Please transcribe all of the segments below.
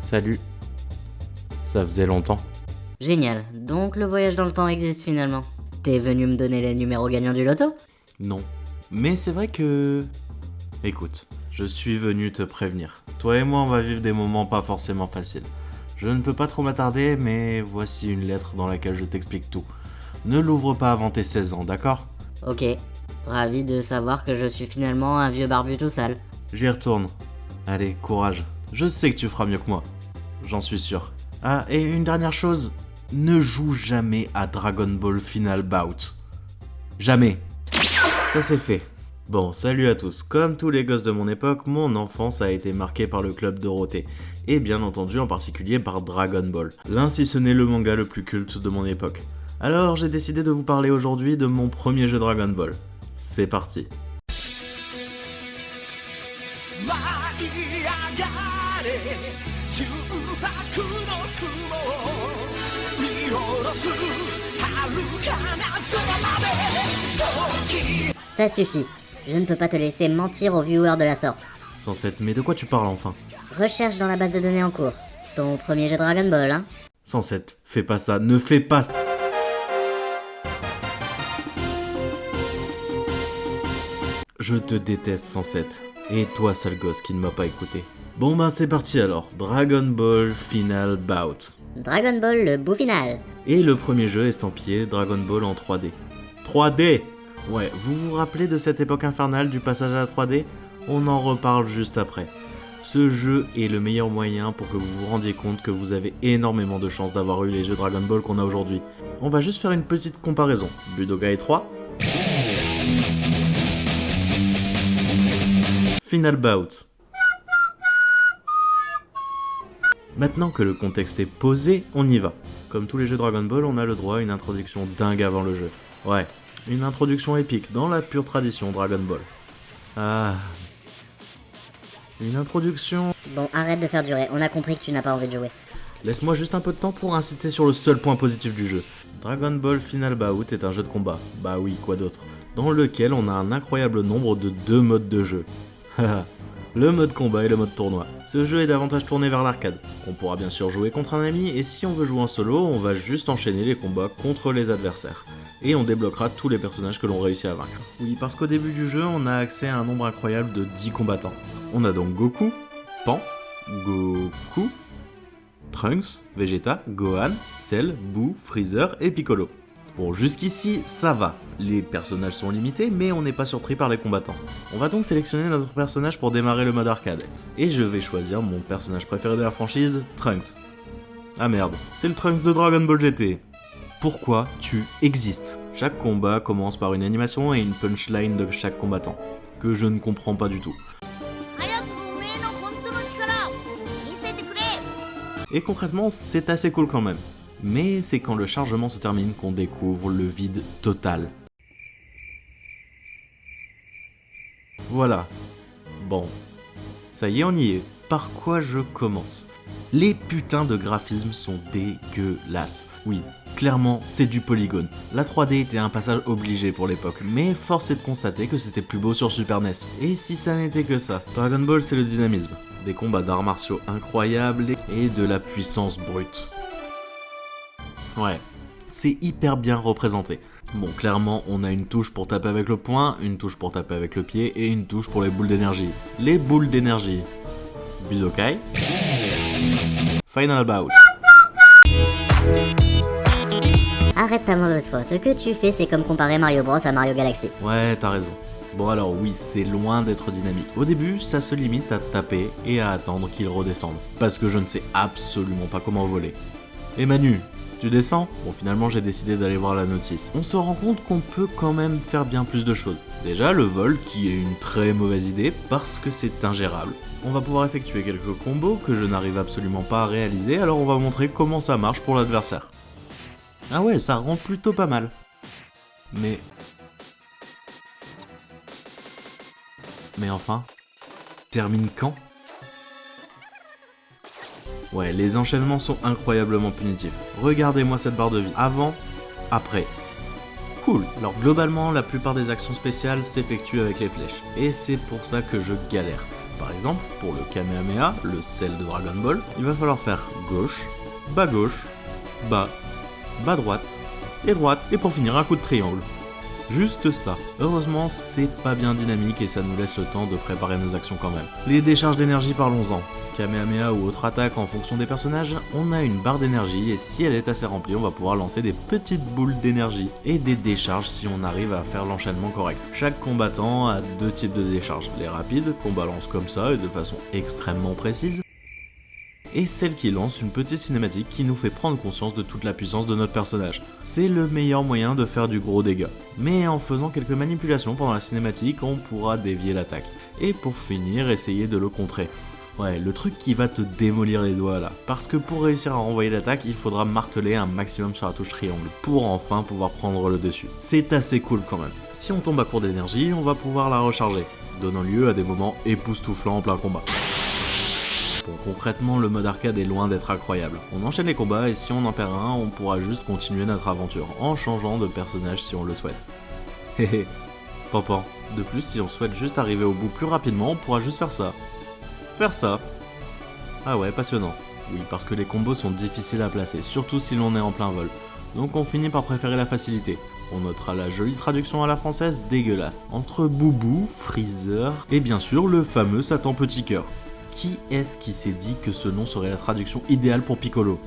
Salut. Ça faisait longtemps. Génial, donc le voyage dans le temps existe finalement. T'es venu me donner les numéros gagnants du loto? Non. Mais c'est vrai que... Écoute, je suis venu te prévenir. Toi et moi, on va vivre des moments pas forcément faciles. Je ne peux pas trop m'attarder, mais voici une lettre dans laquelle je t'explique tout. Ne l'ouvre pas avant tes 16 ans, d'accord? Ok, ravi de savoir que je suis finalement un vieux barbu tout sale. J'y retourne. Allez, courage. Je sais que tu feras mieux que moi. J'en suis sûr. Ah, et une dernière chose. Ne joue jamais à Dragon Ball Final Bout. Jamais. Ça c'est fait. Bon, salut à tous. Comme tous les gosses de mon époque, mon enfance a été marquée par le club Dorothée. Et bien entendu en particulier par Dragon Ball. L'un si ce n'est le manga le plus culte de mon époque. Alors j'ai décidé de vous parler aujourd'hui de mon premier jeu Dragon Ball. C'est parti. Ça suffit, je ne peux pas te laisser mentir aux viewers de la sorte. 107, mais de quoi tu parles enfin? Recherche dans la base de données en cours. Ton premier jeu Dragon Ball, hein? 107, fais pas ça, ne fais pas... Je te déteste 107. Et toi sale gosse qui ne m'a pas écouté. Bon ben c'est parti alors, Dragon Ball Final Bout. Dragon Ball, le bout final. Et le premier jeu estampillé Dragon Ball en 3D. 3D! Ouais, vous vous rappelez de cette époque infernale du passage à la 3D? On en reparle juste après. Ce jeu est le meilleur moyen pour que vous vous rendiez compte que vous avez énormément de chances d'avoir eu les jeux Dragon Ball qu'on a aujourd'hui. On va juste faire une petite comparaison. Budokai 3. Final Bout. Maintenant que le contexte est posé, on y va. Comme tous les jeux Dragon Ball, on a le droit à une introduction dingue avant le jeu. Ouais, une introduction épique, dans la pure tradition Dragon Ball. Ah... Une introduction... Bon, arrête de faire durer, on a compris que tu n'as pas envie de jouer. Laisse-moi juste un peu de temps pour insister sur le seul point positif du jeu. Dragon Ball Final Bout est un jeu de combat, bah oui, quoi d'autre, dans lequel on a un incroyable nombre de 2 modes de jeu. Le mode combat et le mode tournoi. Ce jeu est davantage tourné vers l'arcade. On pourra bien sûr jouer contre un ami, et si on veut jouer en solo, on va juste enchaîner les combats contre les adversaires. Et on débloquera tous les personnages que l'on réussit à vaincre. Oui, parce qu'au début du jeu, on a accès à un nombre incroyable de 10 combattants. On a donc Goku, Pan, Goku, Trunks, Vegeta, Gohan, Cell, Boo, Freezer et Piccolo. Bon, jusqu'ici, ça va. Les personnages sont limités, mais on n'est pas surpris par les combattants. On va donc sélectionner notre personnage pour démarrer le mode arcade. Et je vais choisir mon personnage préféré de la franchise, Trunks. Ah merde, c'est le Trunks de Dragon Ball GT. Pourquoi tu existes? Chaque combat commence par une animation et une punchline de chaque combattant, que je ne comprends pas du tout. Et concrètement, c'est assez cool quand même. Mais c'est quand le chargement se termine qu'on découvre le vide total. Voilà. Bon. Ça y est, on y est. Par quoi je commence? Les putains de graphismes sont dégueulasses. Oui, clairement, c'est du polygone. La 3D était un passage obligé pour l'époque, mais force est de constater que c'était plus beau sur Super NES. Et si ça n'était que ça? Dragon Ball, c'est le dynamisme. Des combats d'arts martiaux incroyables et de la puissance brute. Ouais, c'est hyper bien représenté. Bon, clairement, on a une touche pour taper avec le poing, une touche pour taper avec le pied et une touche pour les boules d'énergie. Les boules d'énergie. Budokai. Final Bout. Arrête ta mauvaise foi, ce que tu fais c'est comme comparer Mario Bros à Mario Galaxy. Ouais, t'as raison. Bon alors oui, c'est loin d'être dynamique. Au début, ça se limite à taper et à attendre qu'il redescende. Parce que je ne sais absolument pas comment voler. Et Manu, tu descends? Bon, finalement, j'ai décidé d'aller voir la notice. On se rend compte qu'on peut quand même faire bien plus de choses. Déjà, le vol, qui est une très mauvaise idée, parce que c'est ingérable. On va pouvoir effectuer quelques combos que je n'arrive absolument pas à réaliser, alors on va montrer comment ça marche pour l'adversaire. Ah ouais, ça rend plutôt pas mal. Mais enfin, termine quand? Ouais, les enchaînements sont incroyablement punitifs. Regardez-moi cette barre de vie. Avant, après. Cool. Alors globalement, la plupart des actions spéciales s'effectuent avec les flèches. Et c'est pour ça que je galère. Par exemple, pour le Kamehameha, le sel de Dragon Ball, il va falloir faire gauche, bas, bas droite, et pour finir un coup de triangle. Juste ça. Heureusement, c'est pas bien dynamique et ça nous laisse le temps de préparer nos actions quand même. Les décharges d'énergie, parlons-en. Kamehameha ou autre attaque en fonction des personnages, on a une barre d'énergie et si elle est assez remplie, on va pouvoir lancer des petites boules d'énergie et des décharges si on arrive à faire l'enchaînement correct. Chaque combattant a deux types de décharges. Les rapides, qu'on balance comme ça et de façon extrêmement précise, et celle qui lance une petite cinématique qui nous fait prendre conscience de toute la puissance de notre personnage. C'est le meilleur moyen de faire du gros dégât. Mais en faisant quelques manipulations pendant la cinématique, on pourra dévier l'attaque. Et pour finir, essayer de le contrer. Ouais, le truc qui va te démolir les doigts là. Parce que pour réussir à renvoyer l'attaque, il faudra marteler un maximum sur la touche triangle pour enfin pouvoir prendre le dessus. C'est assez cool quand même. Si on tombe à court d'énergie, on va pouvoir la recharger, donnant lieu à des moments époustouflants en plein combat. Bon, concrètement, le mode arcade est loin d'être incroyable. On enchaîne les combats et si on en perd un, on pourra juste continuer notre aventure, en changeant de personnage si on le souhaite. Héhé, pampan. De plus, si on souhaite juste arriver au bout plus rapidement, on pourra juste faire ça. Faire ça. Ah ouais, passionnant. Oui, parce que les combos sont difficiles à placer, surtout si l'on est en plein vol. Donc on finit par préférer la facilité. On notera la jolie traduction à la française dégueulasse, entre Boubou, Freezer et bien sûr le fameux Satan Petit Cœur. Qui est-ce qui s'est dit que ce nom serait la traduction idéale pour Piccolo?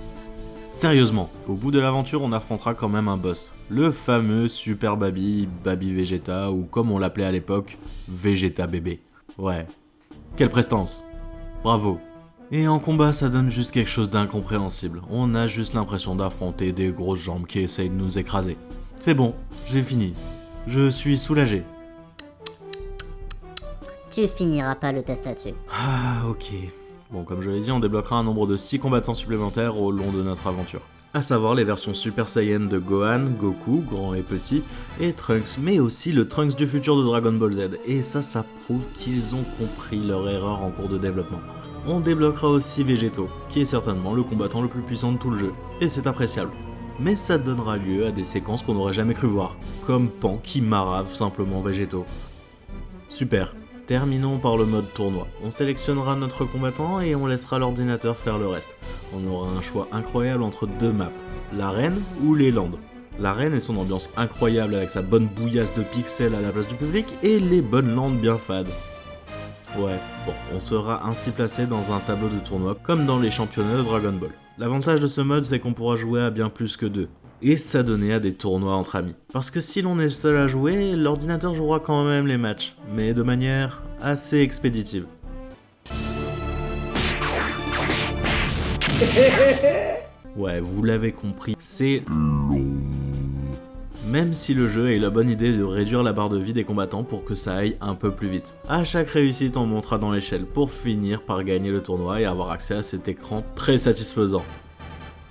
Sérieusement, au bout de l'aventure, on affrontera quand même un boss. Le fameux Super Baby, Baby Vegeta, ou comme on l'appelait à l'époque, Vegeta Bébé. Ouais. Quelle prestance! Bravo. Et en combat, ça donne juste quelque chose d'incompréhensible. On a juste l'impression d'affronter des grosses jambes qui essayent de nous écraser. C'est bon, j'ai fini. Je suis soulagé. Tu finiras pas le test là-dessus. Ah, ok. Bon, comme je l'ai dit, on débloquera un nombre de 6 combattants supplémentaires au long de notre aventure. À savoir les versions Super Saiyan de Gohan, Goku, grand et petit, et Trunks, mais aussi le Trunks du futur de Dragon Ball Z. Et ça prouve qu'ils ont compris leur erreur en cours de développement. On débloquera aussi Végéto, qui est certainement le combattant le plus puissant de tout le jeu, et c'est appréciable. Mais ça donnera lieu à des séquences qu'on n'aurait jamais cru voir, comme Pan qui marave simplement Végéto. Super. Terminons par le mode tournoi. On sélectionnera notre combattant et on laissera l'ordinateur faire le reste. On aura un choix incroyable entre deux maps, l'arène ou les landes. L'arène et son ambiance incroyable avec sa bonne bouillasse de pixels à la place du public et les bonnes landes bien fades. Ouais, bon, on sera ainsi placé dans un tableau de tournoi comme dans les championnats de Dragon Ball. L'avantage de ce mode c'est qu'on pourra jouer à bien plus que deux. Et s'adonner à des tournois entre amis. Parce que si l'on est seul à jouer, l'ordinateur jouera quand même les matchs, mais de manière assez expéditive. Ouais, vous l'avez compris, c'est long. Même si le jeu a eu la bonne idée de réduire la barre de vie des combattants pour que ça aille un peu plus vite. À chaque réussite, on montera dans l'échelle pour finir par gagner le tournoi et avoir accès à cet écran très satisfaisant.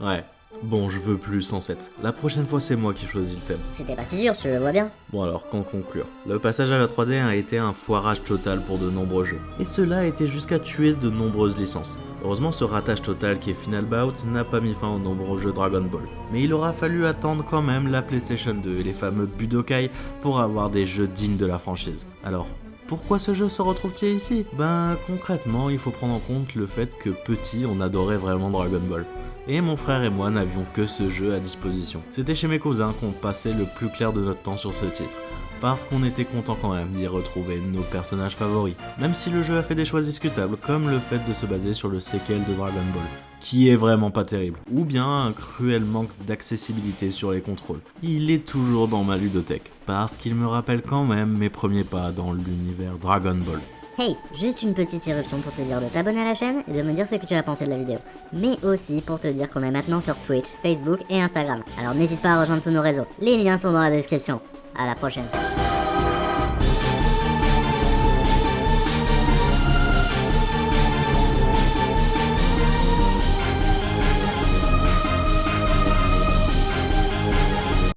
Ouais. Bon, je veux plus 107. La prochaine fois, c'est moi qui choisis le thème. C'était pas si dur, tu le vois bien. Bon alors, qu'en conclure? Le passage à la 3D a été un foirage total pour de nombreux jeux. Et cela a été jusqu'à tuer de nombreuses licences. Heureusement, ce ratage total qui est Final Bout n'a pas mis fin aux nombreux jeux Dragon Ball. Mais il aura fallu attendre quand même la PlayStation 2 et les fameux Budokai pour avoir des jeux dignes de la franchise. Alors, pourquoi ce jeu se retrouve-t-il ici? Ben, concrètement, il faut prendre en compte le fait que petit, on adorait vraiment Dragon Ball. Et mon frère et moi n'avions que ce jeu à disposition. C'était chez mes cousins qu'on passait le plus clair de notre temps sur ce titre, parce qu'on était content quand même d'y retrouver nos personnages favoris, même si le jeu a fait des choix discutables, comme le fait de se baser sur le séquel de Dragon Ball, qui est vraiment pas terrible, ou bien un cruel manque d'accessibilité sur les contrôles. Il est toujours dans ma ludothèque, parce qu'il me rappelle quand même mes premiers pas dans l'univers Dragon Ball. Hey, juste une petite irruption pour te dire de t'abonner à la chaîne et de me dire ce que tu as pensé de la vidéo. Mais aussi pour te dire qu'on est maintenant sur Twitch, Facebook et Instagram. Alors n'hésite pas à rejoindre tous nos réseaux. Les liens sont dans la description. À la prochaine.